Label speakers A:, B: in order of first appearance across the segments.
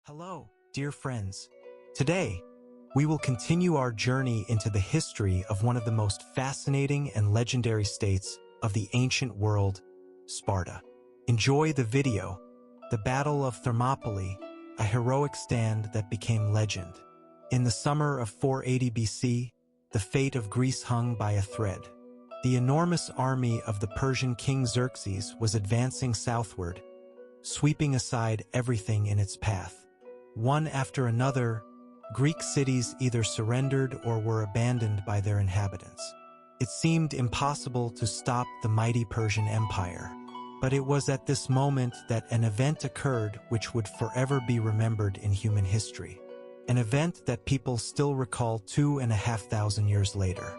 A: Hello, dear friends. Today, we will continue our journey into the history of one of the most fascinating and legendary states of the ancient world, Sparta. Enjoy the video, the Battle of Thermopylae, a heroic stand that became legend. In the summer of 480 BC, the fate of Greece hung by a thread. The enormous army of the Persian king Xerxes was advancing southward, sweeping aside everything in its path. One after another, Greek cities either surrendered or were abandoned by their inhabitants. It seemed impossible to stop the mighty Persian Empire. But it was at this moment that an event occurred which would forever be remembered in human history. An event that people still recall 2,500 years later.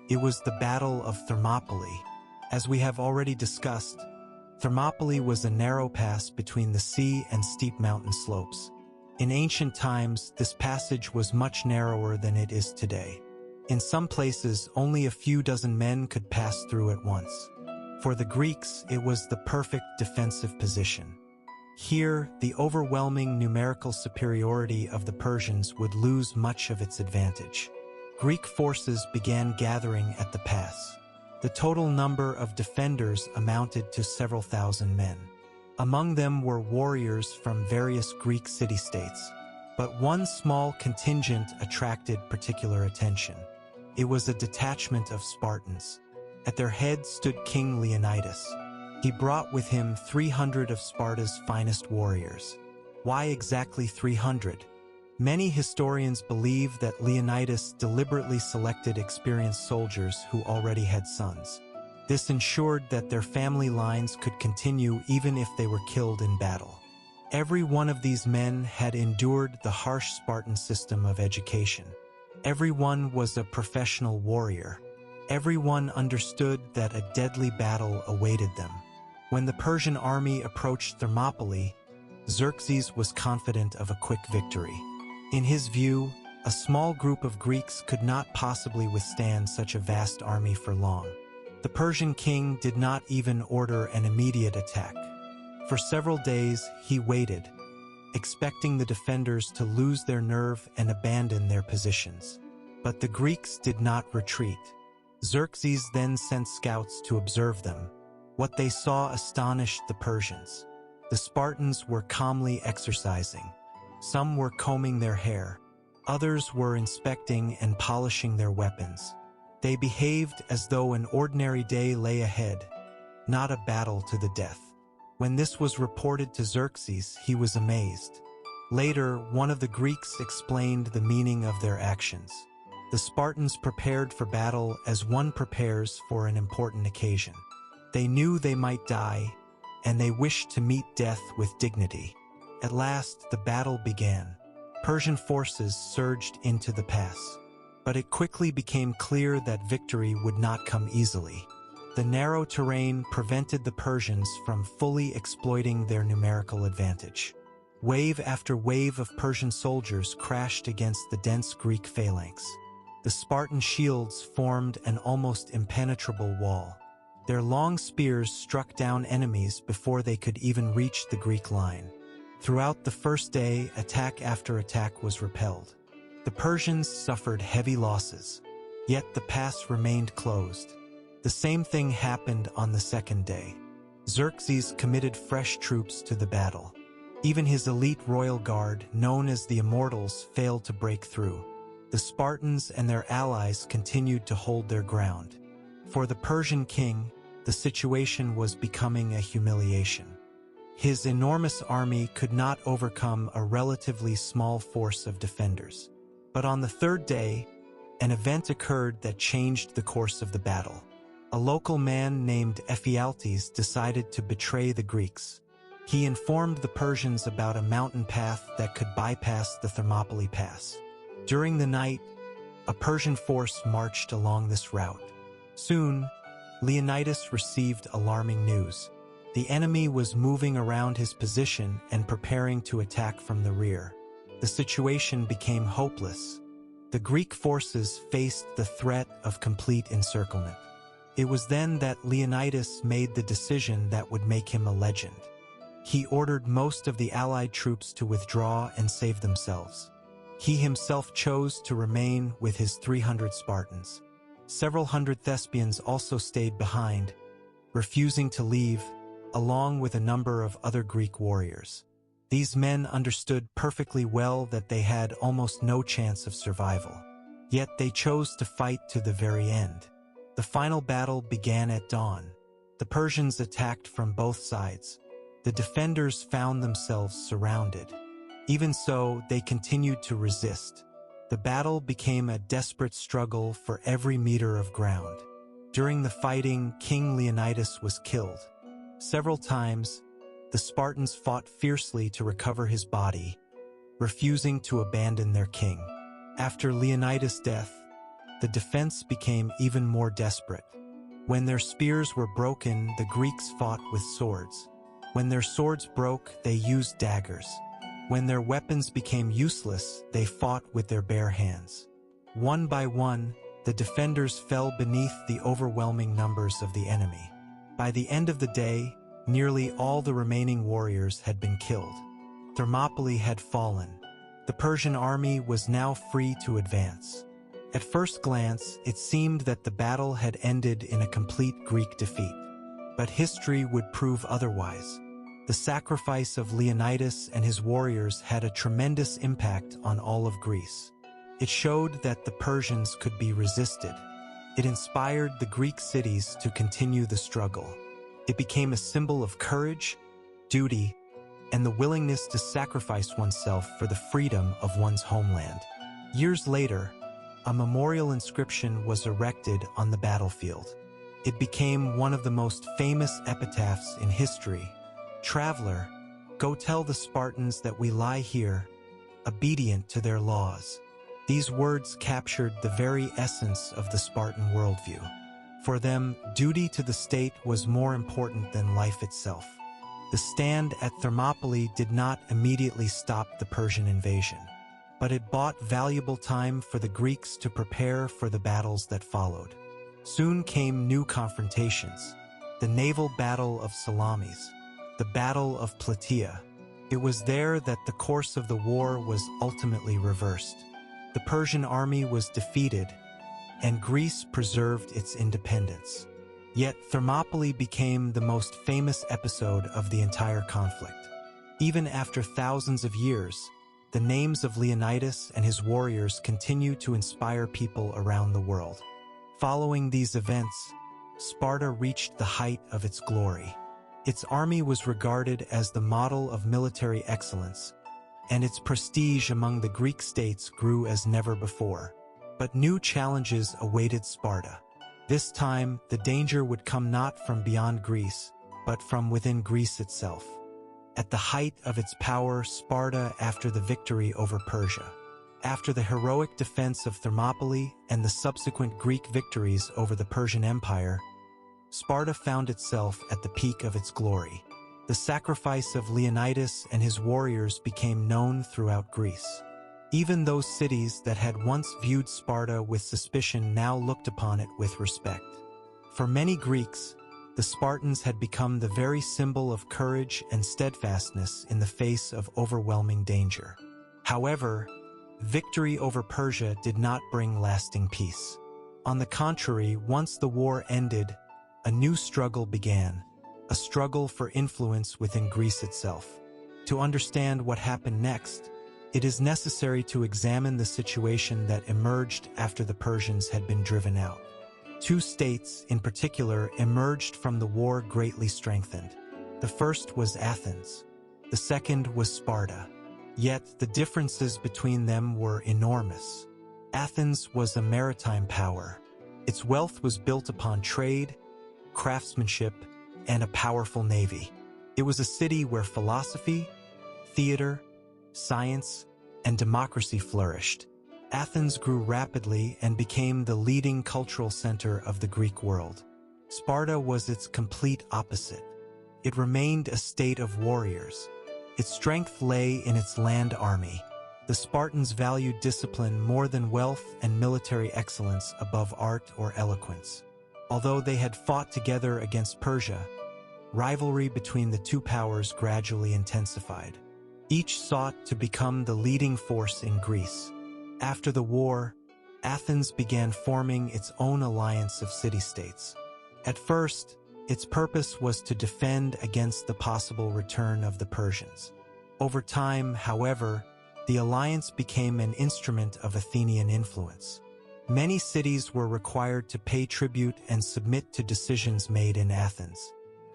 A: It was the Battle of Thermopylae. As we have already discussed, Thermopylae was a narrow pass between the sea and steep mountain slopes. In ancient times, this passage was much narrower than it is today. In some places, only a few dozen men could pass through at once. For the Greeks, it was the perfect defensive position. Here, the overwhelming numerical superiority of the Persians would lose much of its advantage. Greek forces began gathering at the pass. The total number of defenders amounted to several thousand men. Among them were warriors from various Greek city-states. But one small contingent attracted particular attention. It was a detachment of Spartans. At their head stood King Leonidas. He brought with him 300 of Sparta's finest warriors. Why exactly 300? Many historians believe that Leonidas deliberately selected experienced soldiers who already had sons. This ensured that their family lines could continue even if they were killed in battle. Every one of these men had endured the harsh Spartan system of education. Everyone was a professional warrior. Everyone understood that a deadly battle awaited them. When the Persian army approached Thermopylae, Xerxes was confident of a quick victory. In his view, a small group of Greeks could not possibly withstand such a vast army for long. The Persian king did not even order an immediate attack. For several days, he waited, expecting the defenders to lose their nerve and abandon their positions. But the Greeks did not retreat. Xerxes then sent scouts to observe them. What they saw astonished the Persians. The Spartans were calmly exercising. Some were combing their hair. Others were inspecting and polishing their weapons. They behaved as though an ordinary day lay ahead, not a battle to the death. When this was reported to Xerxes, he was amazed. Later, one of the Greeks explained the meaning of their actions. The Spartans prepared for battle as one prepares for an important occasion. They knew they might die, and they wished to meet death with dignity. At last, the battle began. Persian forces surged into the pass. But it quickly became clear that victory would not come easily. The narrow terrain prevented the Persians from fully exploiting their numerical advantage. Wave after wave of Persian soldiers crashed against the dense Greek phalanx. The Spartan shields formed an almost impenetrable wall. Their long spears struck down enemies before they could even reach the Greek line. Throughout the first day, attack after attack was repelled. The Persians suffered heavy losses, yet the pass remained closed. The same thing happened on the second day. Xerxes committed fresh troops to the battle. Even his elite royal guard, known as the Immortals, failed to break through. The Spartans and their allies continued to hold their ground. For the Persian king, the situation was becoming a humiliation. His enormous army could not overcome a relatively small force of defenders. But on the third day, an event occurred that changed the course of the battle. A local man named Ephialtes decided to betray the Greeks. He informed the Persians about a mountain path that could bypass the Thermopylae Pass. During the night, a Persian force marched along this route. Soon, Leonidas received alarming news. The enemy was moving around his position and preparing to attack from the rear. The situation became hopeless. The Greek forces faced the threat of complete encirclement. It was then that Leonidas made the decision that would make him a legend. he ordered most of the allied troops to withdraw and save themselves. He himself chose to remain with his 300 Spartans. Several hundred Thespians also stayed behind, refusing to leave, along with a number of other Greek warriors. These men understood perfectly well that they had almost no chance of survival. Yet they chose to fight to the very end. The final battle began at dawn. The Persians attacked from both sides. The defenders found themselves surrounded. Even so, they continued to resist. The battle became a desperate struggle for every meter of ground. During the fighting, King Leonidas was killed. Several times, the Spartans fought fiercely to recover his body, refusing to abandon their king. After Leonidas' death, the defense became even more desperate. When their spears were broken, the Greeks fought with swords. When their swords broke, they used daggers. When their weapons became useless, they fought with their bare hands. One by one, the defenders fell beneath the overwhelming numbers of the enemy. By the end of the day, nearly all the remaining warriors had been killed. Thermopylae had fallen. The Persian army was now free to advance. At first glance, it seemed that the battle had ended in a complete Greek defeat. But history would prove otherwise. The sacrifice of Leonidas and his warriors had a tremendous impact on all of Greece. It showed that the Persians could be resisted. It inspired the Greek cities to continue the struggle. It became a symbol of courage, duty, and the willingness to sacrifice oneself for the freedom of one's homeland. Years later, a memorial inscription was erected on the battlefield. It became one of the most famous epitaphs in history. "Traveler, go tell the Spartans that we lie here, obedient to their laws." These words captured the very essence of the Spartan worldview. For them, duty to the state was more important than life itself. The stand at Thermopylae did not immediately stop the Persian invasion, but it bought valuable time for the Greeks to prepare for the battles that followed. Soon came new confrontations: the naval battle of Salamis, the Battle of Plataea. It was there that the course of the war was ultimately reversed. The Persian army was defeated, and Greece preserved its independence. Yet Thermopylae became the most famous episode of the entire conflict. Even after thousands of years, the names of Leonidas and his warriors continue to inspire people around the world. Following these events, Sparta reached the height of its glory. Its army was regarded as the model of military excellence, and its prestige among the Greek states grew as never before. But new challenges awaited Sparta. This time, the danger would come not from beyond Greece, but from within Greece itself. At the height of its power, Sparta, after the victory over Persia, after the heroic defense of Thermopylae and the subsequent Greek victories over the Persian Empire, Sparta found itself at the peak of its glory. The sacrifice of Leonidas and his warriors became known throughout Greece. Even those cities that had once viewed Sparta with suspicion now looked upon it with respect. For many Greeks, the Spartans had become the very symbol of courage and steadfastness in the face of overwhelming danger. However, victory over Persia did not bring lasting peace. On the contrary, once the war ended, a new struggle began, a struggle for influence within Greece itself. To understand what happened next, it is necessary to examine the situation that emerged after the Persians had been driven out. Two states, in particular, emerged from the war greatly strengthened. The first was Athens. The second was Sparta. Yet the differences between them were enormous. Athens was a maritime power. Its wealth was built upon trade, craftsmanship, and a powerful navy. It was a city where philosophy, theater, science, and democracy flourished. Athens grew rapidly and became the leading cultural center of the Greek world. Sparta was its complete opposite. It remained a state of warriors. Its strength lay in its land army. The Spartans valued discipline more than wealth and military excellence above art or eloquence. Although they had fought together against Persia, rivalry between the two powers gradually intensified. Each sought to become the leading force in Greece. After the war, Athens began forming its own alliance of city-states. At first, its purpose was to defend against the possible return of the Persians. Over time, however, the alliance became an instrument of Athenian influence. Many cities were required to pay tribute and submit to decisions made in Athens.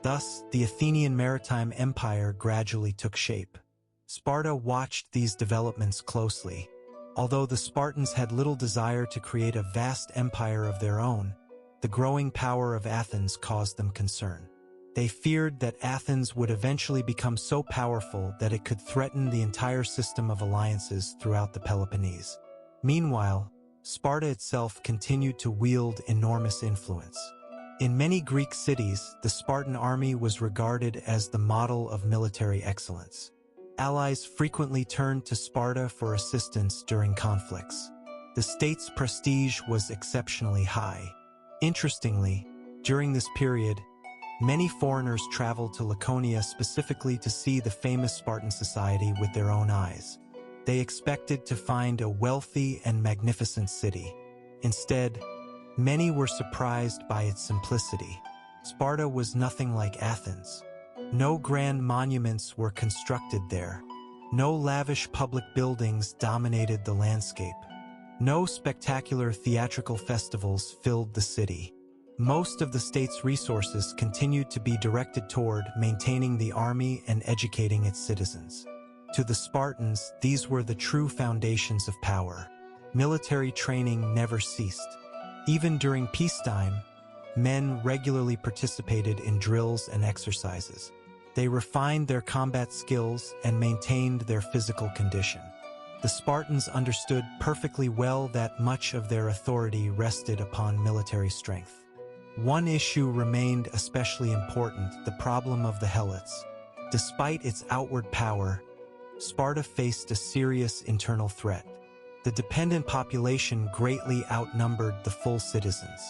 A: Thus, the Athenian maritime empire gradually took shape. Sparta watched these developments closely. Although the Spartans had little desire to create a vast empire of their own, the growing power of Athens caused them concern. They feared that Athens would eventually become so powerful that it could threaten the entire system of alliances throughout the Peloponnese. Meanwhile, Sparta itself continued to wield enormous influence. In many Greek cities, the Spartan army was regarded as the model of military excellence. Allies frequently turned to Sparta for assistance during conflicts. The state's prestige was exceptionally high. Interestingly, during this period, many foreigners traveled to Laconia specifically to see the famous Spartan society with their own eyes. They expected to find a wealthy and magnificent city. Instead, many were surprised by its simplicity. Sparta was nothing like Athens. No grand monuments were constructed there. No lavish public buildings dominated the landscape. No spectacular theatrical festivals filled the city. Most of the state's resources continued to be directed toward maintaining the army and educating its citizens. To the Spartans, these were the true foundations of power. Military training never ceased. Even during peacetime, men regularly participated in drills and exercises. They refined their combat skills and maintained their physical condition. The Spartans understood perfectly well that much of their authority rested upon military strength. One issue remained especially important: the problem of the helots. Despite its outward power, Sparta faced a serious internal threat. The dependent population greatly outnumbered the full citizens.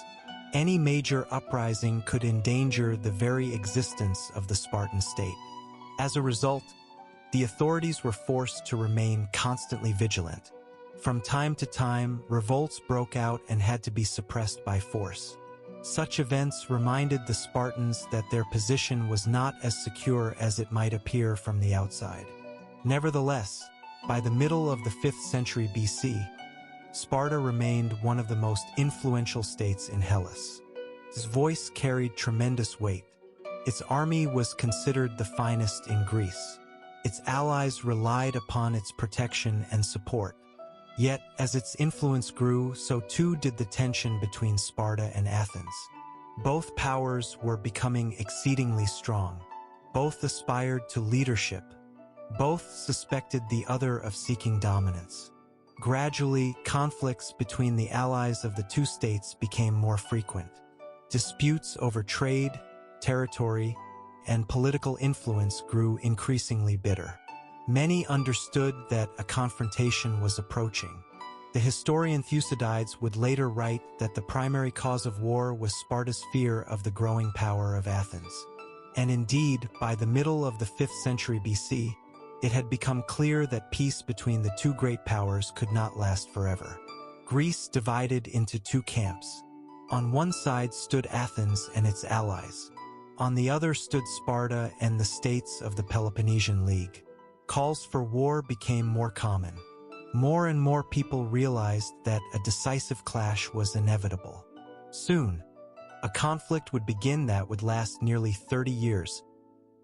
A: Any major uprising could endanger the very existence of the Spartan state. As a result, the authorities were forced to remain constantly vigilant. From time to time, revolts broke out and had to be suppressed by force. Such events reminded the Spartans that their position was not as secure as it might appear from the outside. Nevertheless, by the middle of the 5th century BC, Sparta remained one of the most influential states in Hellas. Its voice carried tremendous weight. Its army was considered the finest in Greece. Its allies relied upon its protection and support. Yet, as its influence grew, so too did the tension between Sparta and Athens. Both powers were becoming exceedingly strong. Both aspired to leadership. Both suspected the other of seeking dominance. Gradually, conflicts between the allies of the two states became more frequent. Disputes over trade, territory, and political influence grew increasingly bitter. Many understood that a confrontation was approaching. The historian Thucydides would later write that the primary cause of war was Sparta's fear of the growing power of Athens. And indeed, by the middle of the 5th century BC, it had become clear that peace between the two great powers could not last forever. Greece divided into two camps. On one side stood Athens and its allies. On the other stood Sparta and the states of the Peloponnesian League. Calls for war became more common. More and more people realized that a decisive clash was inevitable. Soon, a conflict would begin that would last nearly 30 years,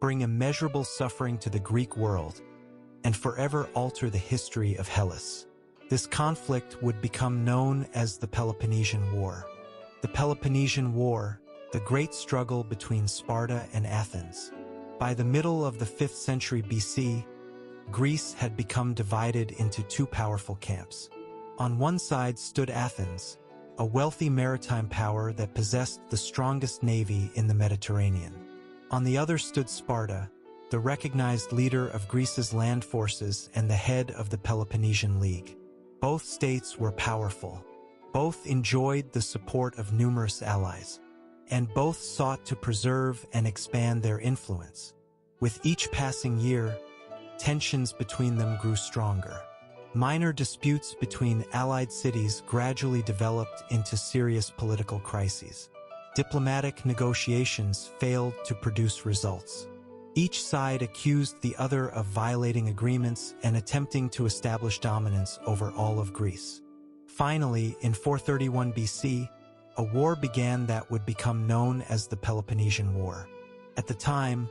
A: bring immeasurable suffering to the Greek world, and forever alter the history of Hellas. This conflict would become known as the Peloponnesian War. The Peloponnesian War, the great struggle between Sparta and Athens. By the middle of the 5th century BC, Greece had become divided into two powerful camps. On one side stood Athens, a wealthy maritime power that possessed the strongest navy in the Mediterranean. On the other stood Sparta, the recognized leader of Greece's land forces and the head of the Peloponnesian League. Both states were powerful. Both enjoyed the support of numerous allies. and both sought to preserve and expand their influence. With each passing year, tensions between them grew stronger. Minor disputes between allied cities gradually developed into serious political crises. Diplomatic negotiations failed to produce results. Each side accused the other of violating agreements and attempting to establish dominance over all of Greece. Finally, in 431 BC, a war began that would become known as the Peloponnesian War. At the time,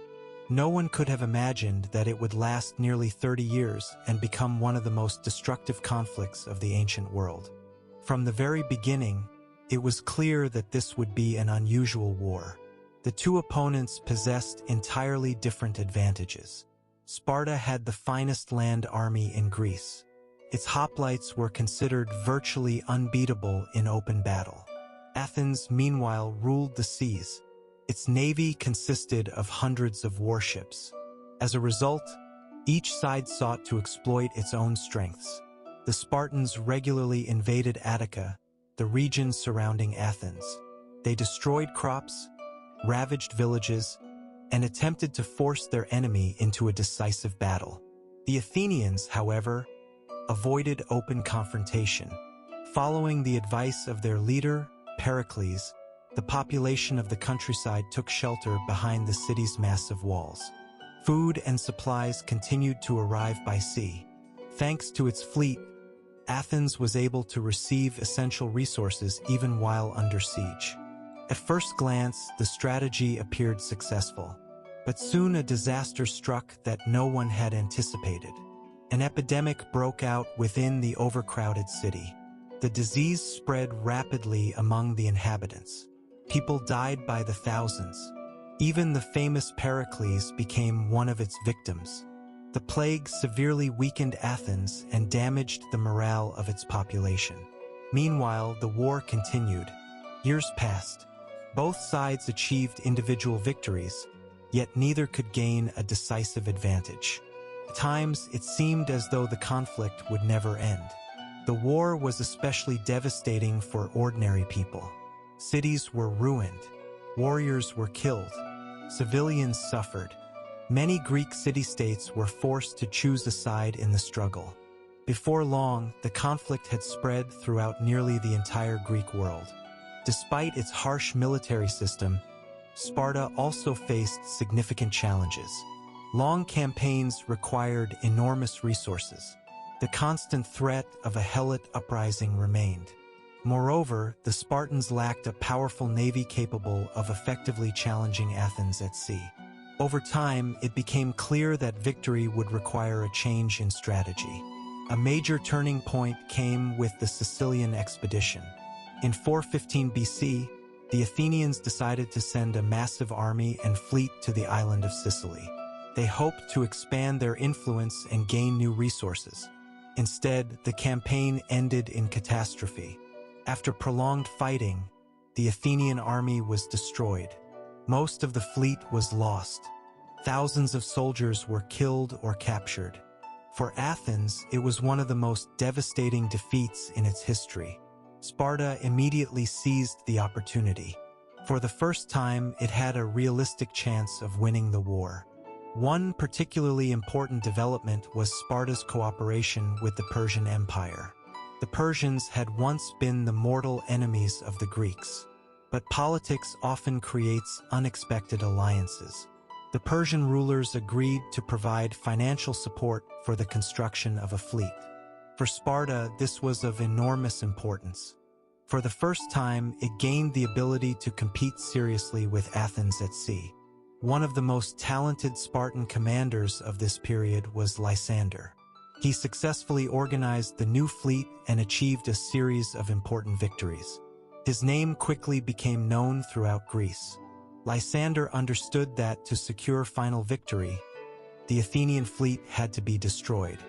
A: no one could have imagined that it would last nearly 30 years and become one of the most destructive conflicts of the ancient world. From the very beginning, it was clear that this would be an unusual war. The two opponents possessed entirely different advantages. Sparta had the finest land army in Greece. Its hoplites were considered virtually unbeatable in open battle. Athens, meanwhile, ruled the seas. Its navy consisted of hundreds of warships. As a result, each side sought to exploit its own strengths. The Spartans regularly invaded Attica, the region surrounding Athens. They destroyed crops, ravaged villages, and attempted to force their enemy into a decisive battle. The Athenians, however, avoided open confrontation. Following the advice of their leader, Pericles, the population of the countryside took shelter behind the city's massive walls. Food and supplies continued to arrive by sea. Thanks to its fleet, Athens was able to receive essential resources even while under siege. At first glance, the strategy appeared successful, but soon a disaster struck that no one had anticipated. An epidemic broke out within the overcrowded city. The disease spread rapidly among the inhabitants. People died by the thousands. Even the famous Pericles became one of its victims. The plague severely weakened Athens and damaged the morale of its population. Meanwhile, the war continued. Years passed. Both sides achieved individual victories, yet neither could gain a decisive advantage. At times, it seemed as though the conflict would never end. The war was especially devastating for ordinary people. Cities were ruined. Warriors were killed. Civilians suffered. Many Greek city-states were forced to choose a side in the struggle. Before long, the conflict had spread throughout nearly the entire Greek world. Despite its harsh military system, Sparta also faced significant challenges. Long campaigns required enormous resources. The constant threat of a Helot uprising remained. Moreover, the Spartans lacked a powerful navy capable of effectively challenging Athens at sea. Over time, it became clear that victory would require a change in strategy. A major turning point came with the Sicilian expedition. In 415 BC, the Athenians decided to send a massive army and fleet to the island of Sicily. They hoped to expand their influence and gain new resources. Instead, the campaign ended in catastrophe. After prolonged fighting, the Athenian army was destroyed. Most of the fleet was lost. Thousands of soldiers were killed or captured. For Athens, it was one of the most devastating defeats in its history. Sparta immediately seized the opportunity. For the first time, it had a realistic chance of winning the war. One particularly important development was Sparta's cooperation with the Persian Empire. The Persians had once been the mortal enemies of the Greeks, but politics often creates unexpected alliances. The Persian rulers agreed to provide financial support for the construction of a fleet. For Sparta, this was of enormous importance. For the first time, it gained the ability to compete seriously with Athens at sea. One of the most talented Spartan commanders of this period was Lysander. He successfully organized the new fleet and achieved a series of important victories. His name quickly became known throughout Greece. Lysander understood that to secure final victory, the Athenian fleet had to be destroyed.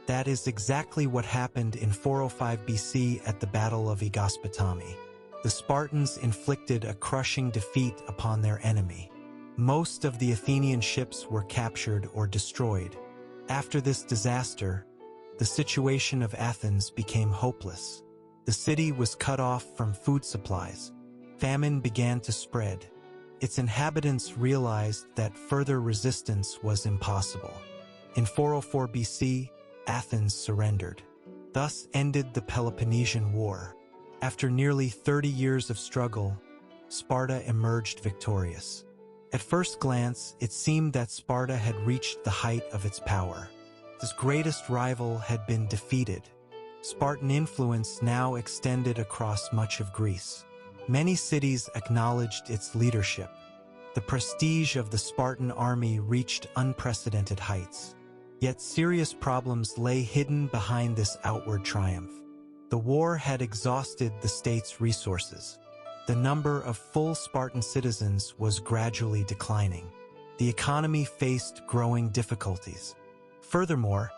A: That is exactly what happened in 405 BC at the Battle of Aegospotami. The Spartans inflicted a crushing defeat upon their enemy. Most of the Athenian ships were captured or destroyed. After this disaster, the situation of Athens became hopeless. The city was cut off from food supplies. famine began to spread. Its inhabitants realized that further resistance was impossible. In 404 BC, Athens surrendered. Thus ended the Peloponnesian War. After nearly 30 years of struggle, Sparta emerged victorious. At first glance, it seemed that Sparta had reached the height of its power. Its greatest rival had been defeated. Spartan influence now extended across much of Greece. Many cities acknowledged its leadership. The prestige of the Spartan army reached unprecedented heights. Yet serious problems lay hidden behind this outward triumph. The war had exhausted the state's resources. The number of full Spartan citizens was gradually declining. The economy faced growing difficulties. Furthermore,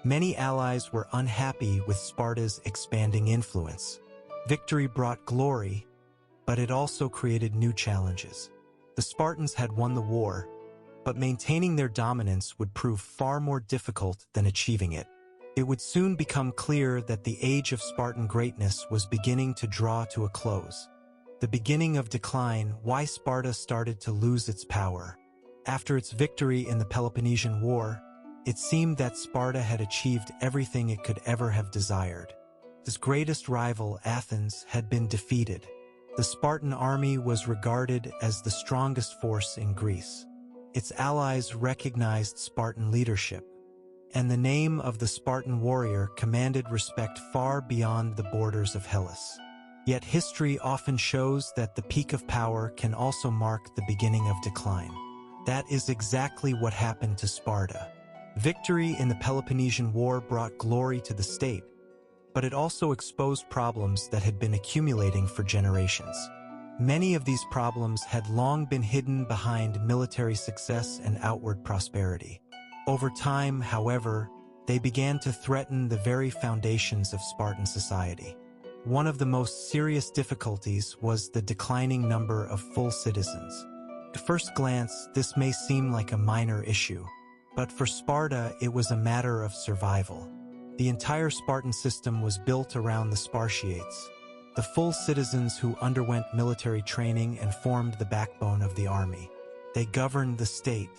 A: many allies were unhappy with Sparta's expanding influence. Victory brought glory, but it also created new challenges. The Spartans had won the war, but maintaining their dominance would prove far more difficult than achieving it. It would soon become clear that the age of Spartan greatness was beginning to draw to a close. The beginning of decline, why Sparta started to lose its power. After its victory in the Peloponnesian War, it seemed that Sparta had achieved everything it could ever have desired. Its greatest rival, Athens, had been defeated. The Spartan army was regarded as the strongest force in Greece. Its allies recognized Spartan leadership, and the name of the Spartan warrior commanded respect far beyond the borders of Hellas. Yet history often shows that the peak of power can also mark the beginning of decline. That is exactly what happened to Sparta. Victory in the Peloponnesian War brought glory to the state, but it also exposed problems that had been accumulating for generations. Many of these problems had long been hidden behind military success and outward prosperity. Over time, however, they began to threaten the very foundations of Spartan society. One of the most serious difficulties was the declining number of full citizens. At first glance, this may seem like a minor issue, but for Sparta, it was a matter of survival. The entire Spartan system was built around the Spartiates, the full citizens who underwent military training and formed the backbone of the army. They governed the state.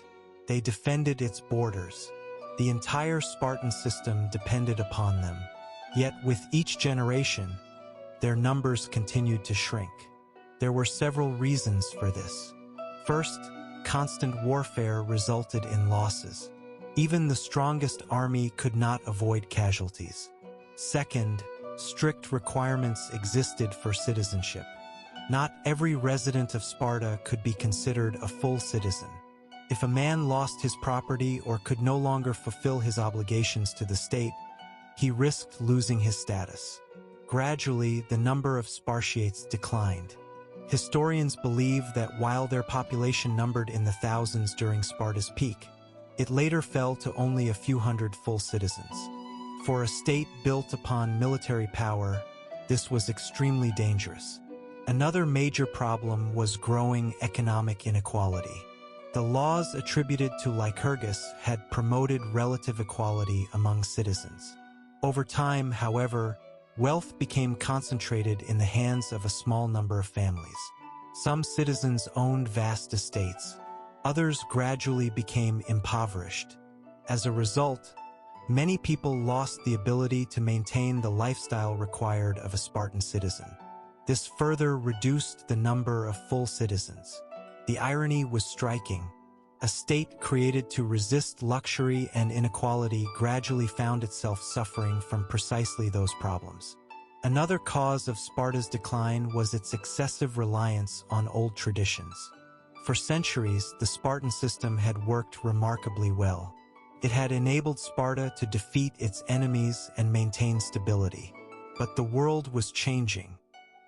A: They defended its borders. The entire Spartan system depended upon them. Yet with each generation, their numbers continued to shrink. There were several reasons for this. First, constant warfare resulted in losses. Even the strongest army could not avoid casualties. Second, strict requirements existed for citizenship. Not every resident of Sparta could be considered a full citizen. If a man lost his property or could no longer fulfill his obligations to the state, he risked losing his status. Gradually, the number of Spartiates declined. Historians believe that while their population numbered in the thousands during Sparta's peak, it later fell to only a few hundred full citizens. For a state built upon military power, this was extremely dangerous. Another major problem was growing economic inequality. The laws attributed to Lycurgus had promoted relative equality among citizens. Over time, however, wealth became concentrated in the hands of a small number of families. Some citizens owned vast estates. Others gradually became impoverished. As a result, many people lost the ability to maintain the lifestyle required of a Spartan citizen. This further reduced the number of full citizens. The irony was striking. A state created to resist luxury and inequality gradually found itself suffering from precisely those problems. Another cause of Sparta's decline was its excessive reliance on old traditions. For centuries, the Spartan system had worked remarkably well. It had enabled Sparta to defeat its enemies and maintain stability. But the world was changing.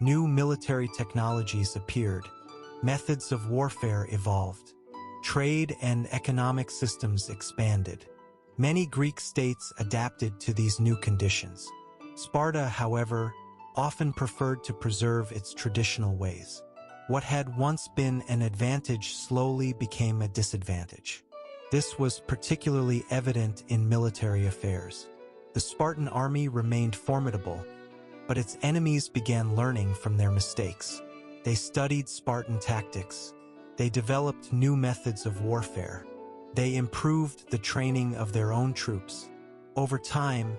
A: New military technologies appeared. Methods of warfare evolved. Trade and economic systems expanded. Many Greek states adapted to these new conditions. Sparta, however, often preferred to preserve its traditional ways. What had once been an advantage slowly became a disadvantage. This was particularly evident in military affairs. The Spartan army remained formidable, but its enemies began learning from their mistakes. They studied Spartan tactics. They developed new methods of warfare. They improved the training of their own troops. Over time,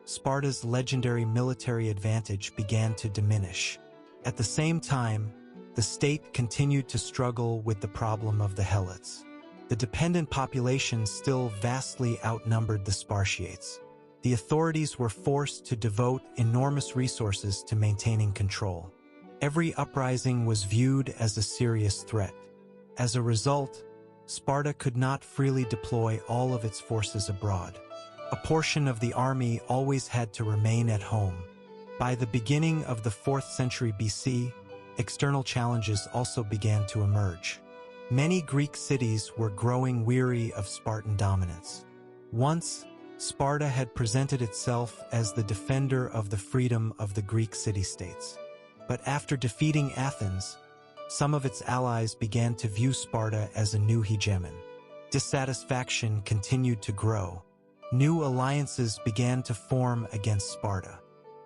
A: Sparta's legendary military advantage began to diminish. At the same time, the state continued to struggle with the problem of the helots. The dependent population still vastly outnumbered the Spartiates. The authorities were forced to devote enormous resources to maintaining control. Every uprising was viewed as a serious threat. As a result, Sparta could not freely deploy all of its forces abroad. A portion of the army always had to remain at home. By the beginning of the 4th century BC, external challenges also began to emerge. Many Greek cities were growing weary of Spartan dominance. Once, Sparta had presented itself as the defender of the freedom of the Greek city-states. But after defeating Athens, some of its allies began to view Sparta as a new hegemon. Dissatisfaction continued to grow. New alliances began to form against Sparta.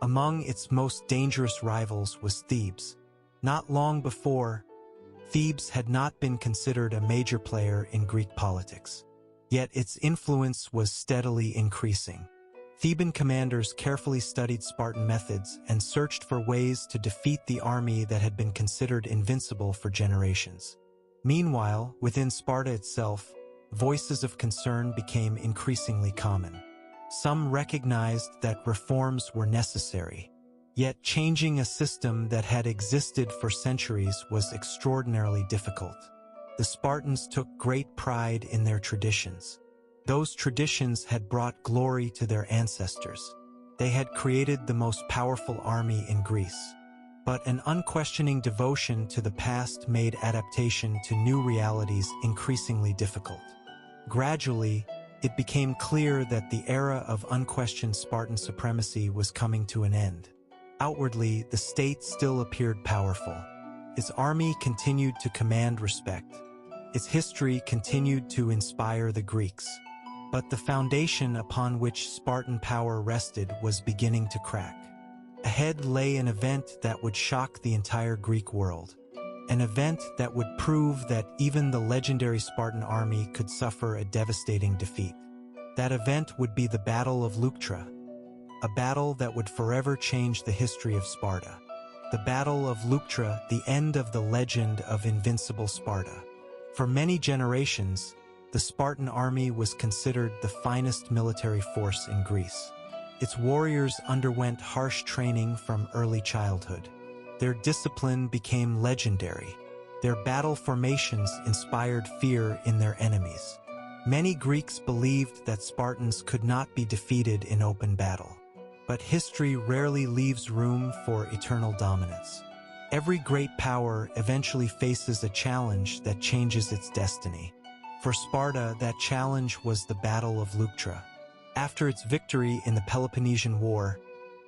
A: Among its most dangerous rivals was Thebes. Not long before, Thebes had not been considered a major player in Greek politics. Yet its influence was steadily increasing. Theban commanders carefully studied Spartan methods and searched for ways to defeat the army that had been considered invincible for generations. Meanwhile, within Sparta itself, voices of concern became increasingly common. Some recognized that reforms were necessary. Yet changing a system that had existed for centuries was extraordinarily difficult. The Spartans took great pride in their traditions. Those traditions had brought glory to their ancestors. They had created the most powerful army in Greece. But an unquestioning devotion to the past made adaptation to new realities increasingly difficult. Gradually, it became clear that the era of unquestioned Spartan supremacy was coming to an end. Outwardly, the state still appeared powerful. Its army continued to command respect. Its history continued to inspire the Greeks. But the foundation upon which Spartan power rested was beginning to crack. Ahead lay an event that would shock the entire Greek world. An event that would prove that even the legendary Spartan army could suffer a devastating defeat. That event would be the Battle of Leuctra, a battle that would forever change the history of Sparta. The Battle of Leuctra, the end of the legend of invincible Sparta. For many generations, the Spartan army was considered the finest military force in Greece. Its warriors underwent harsh training from early childhood. Their discipline became legendary. Their battle formations inspired fear in their enemies. Many Greeks believed that Spartans could not be defeated in open battle. But history rarely leaves room for eternal dominance. Every great power eventually faces a challenge that changes its destiny. For Sparta, that challenge was the Battle of Leuctra. After its victory in the Peloponnesian War,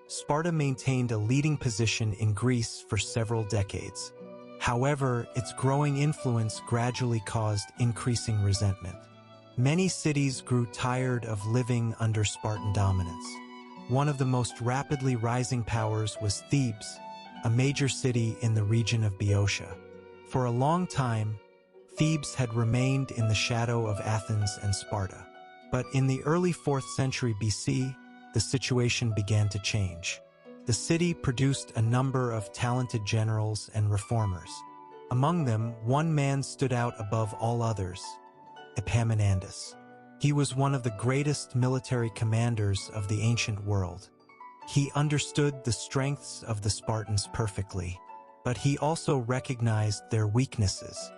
A: Sparta maintained a leading position in Greece for several decades. However, its growing influence gradually caused increasing resentment. Many cities grew tired of living under Spartan dominance. One of the most rapidly rising powers was Thebes, a major city in the region of Boeotia. For a long time, Thebes had remained in the shadow of Athens and Sparta. But in the early 4th century BC, the situation began to change. The city produced a number of talented generals and reformers. Among them, one man stood out above all others, Epaminondas. He was one of the greatest military commanders of the ancient world. He understood the strengths of the Spartans perfectly, but he also recognized their weaknesses.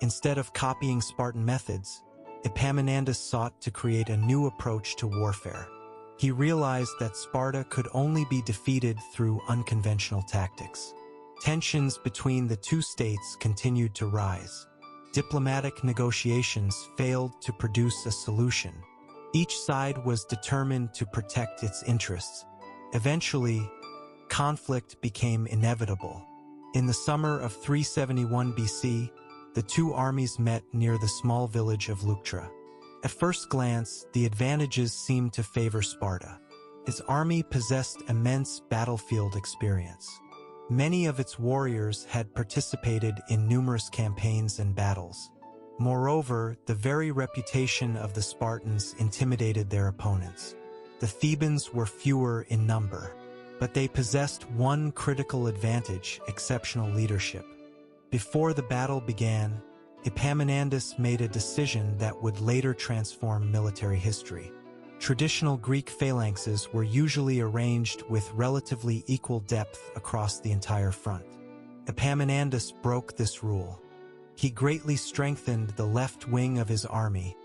A: Instead of copying Spartan methods, Epaminondas sought to create a new approach to warfare. He realized that Sparta could only be defeated through unconventional tactics. Tensions between the two states continued to rise. Diplomatic negotiations failed to produce a solution. Each side was determined to protect its interests. Eventually, conflict became inevitable. In the summer of 371 BC, the two armies met near the small village of Leuctra. At first glance, the advantages seemed to favor Sparta. Its army possessed immense battlefield experience. Many of its warriors had participated in numerous campaigns and battles. Moreover, the very reputation of the Spartans intimidated their opponents. The Thebans were fewer in number, but they possessed one critical advantage: exceptional leadership. Before the battle began, Epaminondas made a decision that would later transform military history. Traditional Greek phalanxes were usually arranged with relatively equal depth across the entire front. Epaminondas broke this rule. He greatly strengthened the left wing of his army,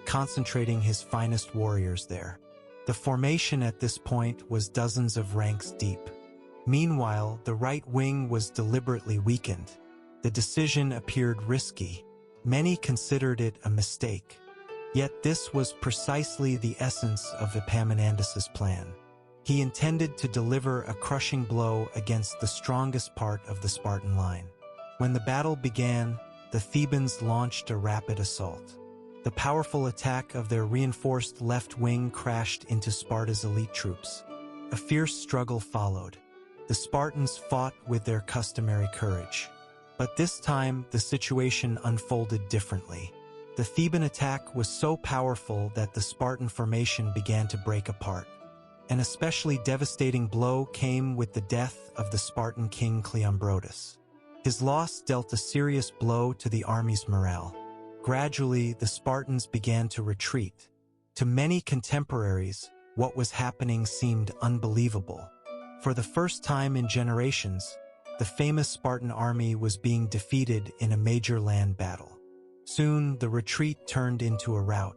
A: concentrating his finest warriors there. The formation at this point was dozens of ranks deep. Meanwhile, the right wing was deliberately weakened. The decision appeared risky. Many considered it a mistake. Yet this was precisely the essence of Epaminondas's plan. He intended to deliver a crushing blow against the strongest part of the Spartan line. When the battle began, the Thebans launched a rapid assault. The powerful attack of their reinforced left wing crashed into Sparta's elite troops. A fierce struggle followed. The Spartans fought with their customary courage. But this time, the situation unfolded differently. The Theban attack was so powerful that the Spartan formation began to break apart. An especially devastating blow came with the death of the Spartan king Cleombrotus. His loss dealt a serious blow to the army's morale. Gradually, the Spartans began to retreat. To many contemporaries, what was happening seemed unbelievable. For the first time in generations, the famous Spartan army was being defeated in a major land battle. Soon, the retreat turned into a rout.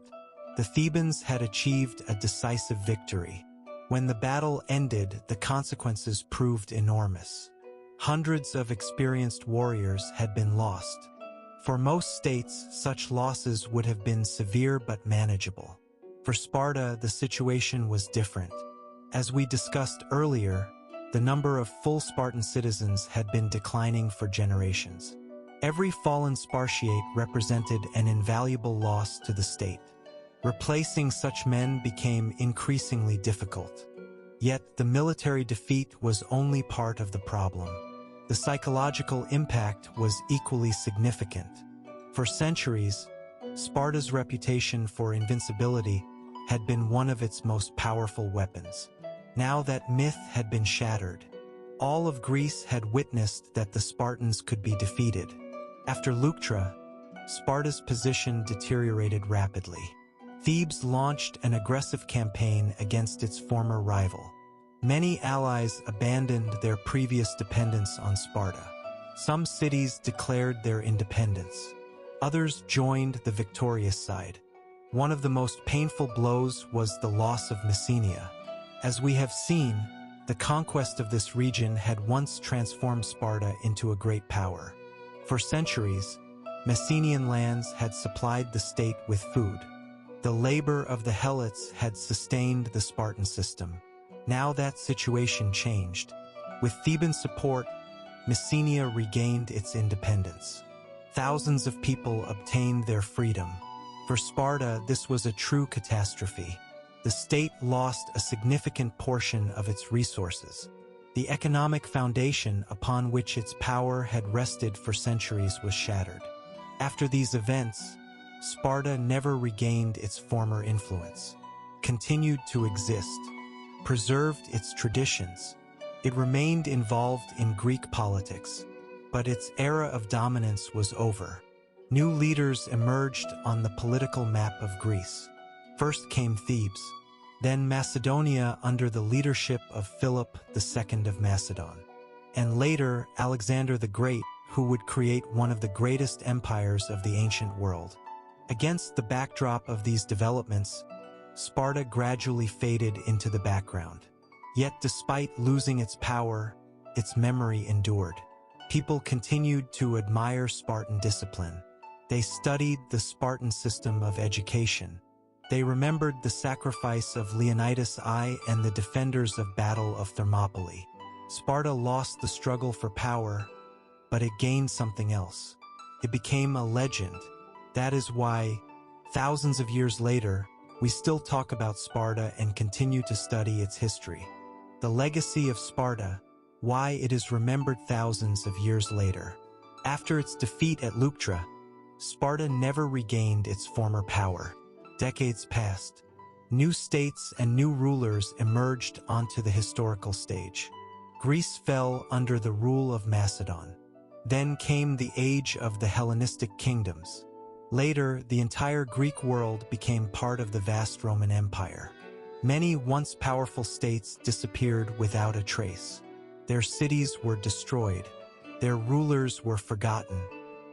A: The Thebans had achieved a decisive victory. When the battle ended, the consequences proved enormous. Hundreds of experienced warriors had been lost. For most states, such losses would have been severe but manageable. For Sparta, the situation was different. As we discussed earlier, the number of full Spartan citizens had been declining for generations. Every fallen Spartiate represented an invaluable loss to the state. Replacing such men became increasingly difficult. Yet the military defeat was only part of the problem. The psychological impact was equally significant. For centuries, Sparta's reputation for invincibility had been one of its most powerful weapons. Now that myth had been shattered. All of Greece had witnessed that the Spartans could be defeated. After Leuctra, Sparta's position deteriorated rapidly. Thebes launched an aggressive campaign against its former rival. Many allies abandoned their previous dependence on Sparta. Some cities declared their independence. Others joined the victorious side. One of the most painful blows was the loss of Messenia. As we have seen, the conquest of this region had once transformed Sparta into a great power. For centuries, Messenian lands had supplied the state with food. The labor of the Helots had sustained the Spartan system. Now that situation changed. With Theban support, Messenia regained its independence. Thousands of people obtained their freedom. For Sparta, this was a true catastrophe. The state lost a significant portion of its resources. The economic foundation upon which its power had rested for centuries was shattered. After these events, Sparta never regained its former influence, continued to exist, preserved its traditions. It remained involved in Greek politics, but its era of dominance was over. New leaders emerged on the political map of Greece. First came Thebes, then Macedonia under the leadership of Philip II of Macedon, and later Alexander the Great, who would create one of the greatest empires of the ancient world. Against the backdrop of these developments, Sparta gradually faded into the background. Yet despite losing its power, its memory endured. People continued to admire Spartan discipline. They studied the Spartan system of education. They remembered the sacrifice of Leonidas I and the defenders of Battle of Thermopylae. Sparta lost the struggle for power, but it gained something else. It became a legend. That is why, thousands of years later, we still talk about Sparta and continue to study its history. The legacy of Sparta, why it is remembered thousands of years later. After its defeat at Leuctra, Sparta never regained its former power. Decades passed. New states and new rulers emerged onto the historical stage. Greece fell under the rule of Macedon. Then came the age of the Hellenistic kingdoms. Later, the entire Greek world became part of the vast Roman Empire. Many once powerful states disappeared without a trace. Their cities were destroyed. Their rulers were forgotten.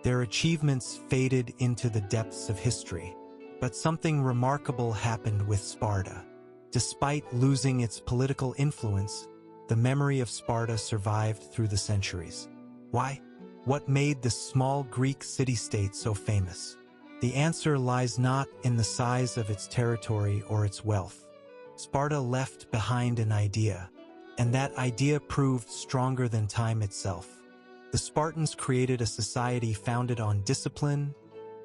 A: Their achievements faded into the depths of history. But something remarkable happened with Sparta. Despite losing its political influence, the memory of Sparta survived through the centuries. Why? What made this small Greek city-state so famous? The answer lies not in the size of its territory or its wealth. Sparta left behind an idea, and that idea proved stronger than time itself. The Spartans created a society founded on discipline,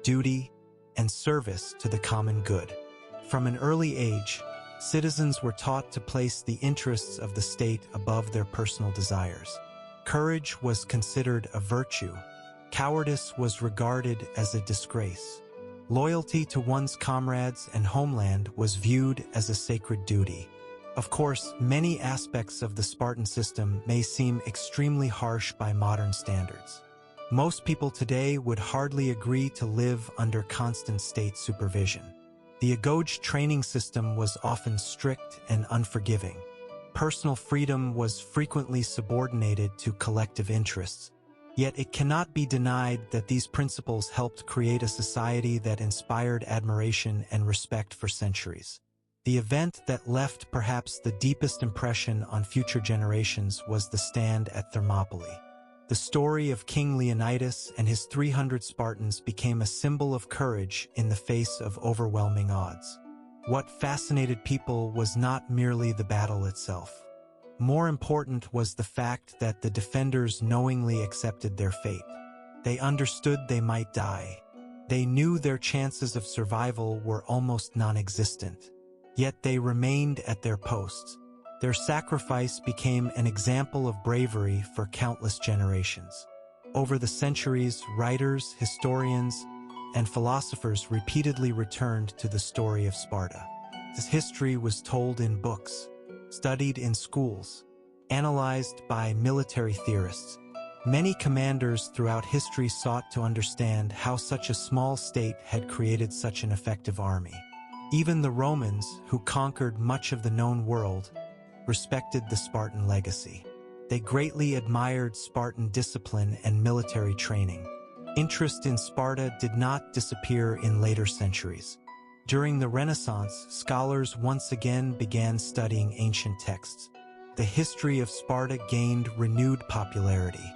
A: duty, and service to the common good. From an early age, citizens were taught to place the interests of the state above their personal desires. Courage was considered a virtue. Cowardice was regarded as a disgrace. Loyalty to one's comrades and homeland was viewed as a sacred duty. Of course, many aspects of the Spartan system may seem extremely harsh by modern standards. Most people today would hardly agree to live under constant state supervision. The Agoj training system was often strict and unforgiving. Personal freedom was frequently subordinated to collective interests. Yet it cannot be denied that these principles helped create a society that inspired admiration and respect for centuries. The event that left perhaps the deepest impression on future generations was the stand at Thermopylae. The story of King Leonidas and his 300 Spartans became a symbol of courage in the face of overwhelming odds. What fascinated people was not merely the battle itself. More important was the fact that the defenders knowingly accepted their fate. They understood they might die. They knew their chances of survival were almost non-existent. Yet they remained at their posts. Their sacrifice became an example of bravery for countless generations. Over the centuries, writers, historians, and philosophers repeatedly returned to the story of Sparta. This history was told in books, studied in schools, analyzed by military theorists. Many commanders throughout history sought to understand how such a small state had created such an effective army. Even the Romans, who conquered much of the known world, respected the Spartan legacy. They greatly admired Spartan discipline and military training. Interest in Sparta did not disappear in later centuries. During the Renaissance, scholars once again began studying ancient texts. The history of Sparta gained renewed popularity.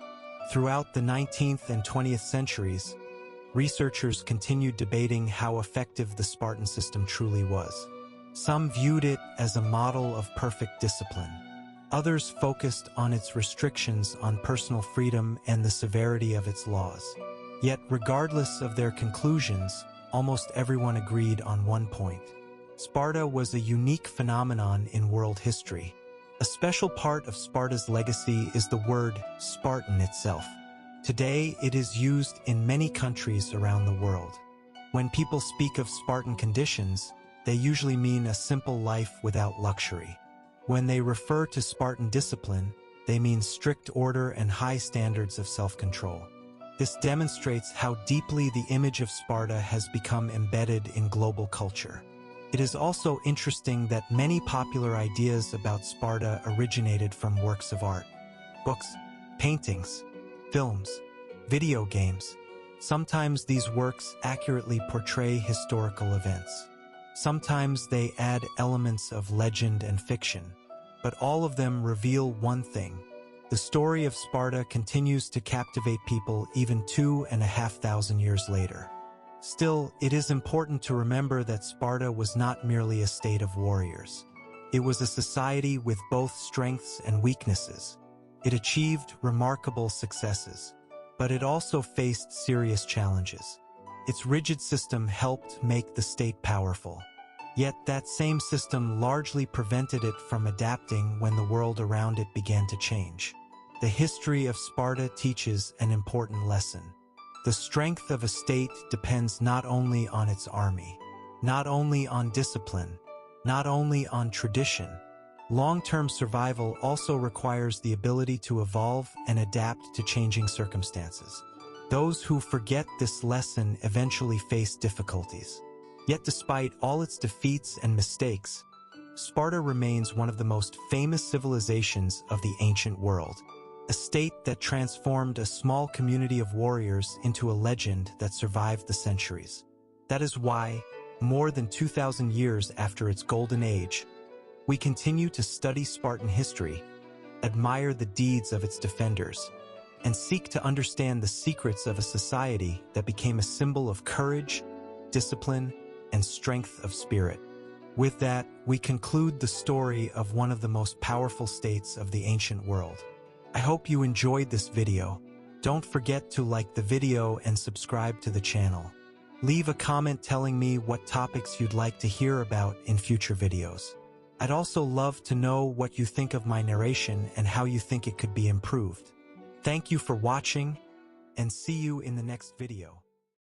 A: Throughout the 19th and 20th centuries, researchers continued debating how effective the Spartan system truly was. Some viewed it as a model of perfect discipline. Others focused on its restrictions on personal freedom and the severity of its laws. Yet, regardless of their conclusions, almost everyone agreed on one point. Sparta was a unique phenomenon in world history. A special part of Sparta's legacy is the word Spartan itself. Today, it is used in many countries around the world. When people speak of Spartan conditions, they usually mean a simple life without luxury. When they refer to Spartan discipline, they mean strict order and high standards of self-control. This demonstrates how deeply the image of Sparta has become embedded in global culture. It is also interesting that many popular ideas about Sparta originated from works of art. Books, paintings, films, video games. Sometimes these works accurately portray historical events. Sometimes they add elements of legend and fiction. But all of them reveal one thing. The story of Sparta continues to captivate people even 2,500 years later. Still, it is important to remember that Sparta was not merely a state of warriors. It was a society with both strengths and weaknesses. It achieved remarkable successes, but it also faced serious challenges. Its rigid system helped make the state powerful. Yet that same system largely prevented it from adapting when the world around it began to change. the history of Sparta teaches an important lesson. The strength of a state depends not only on its army, not only on discipline, not only on tradition. Long-term survival also requires the ability to evolve and adapt to changing circumstances. Those who forget this lesson eventually face difficulties. Yet despite all its defeats and mistakes, Sparta remains one of the most famous civilizations of the ancient world, a state that transformed a small community of warriors into a legend that survived the centuries. That is why, more than 2,000 years after its golden age, we continue to study Spartan history, admire the deeds of its defenders, and seek to understand the secrets of a society that became a symbol of courage, discipline, and strength of spirit. With that, we conclude the story of one of the most powerful states of the ancient world. I hope you enjoyed this video. Don't forget to like the video and subscribe to the channel. Leave a comment telling me what topics you'd like to hear about in future videos. I'd also love to know what you think of my narration and how you think it could be improved. Thank you for watching, and see you in the next video.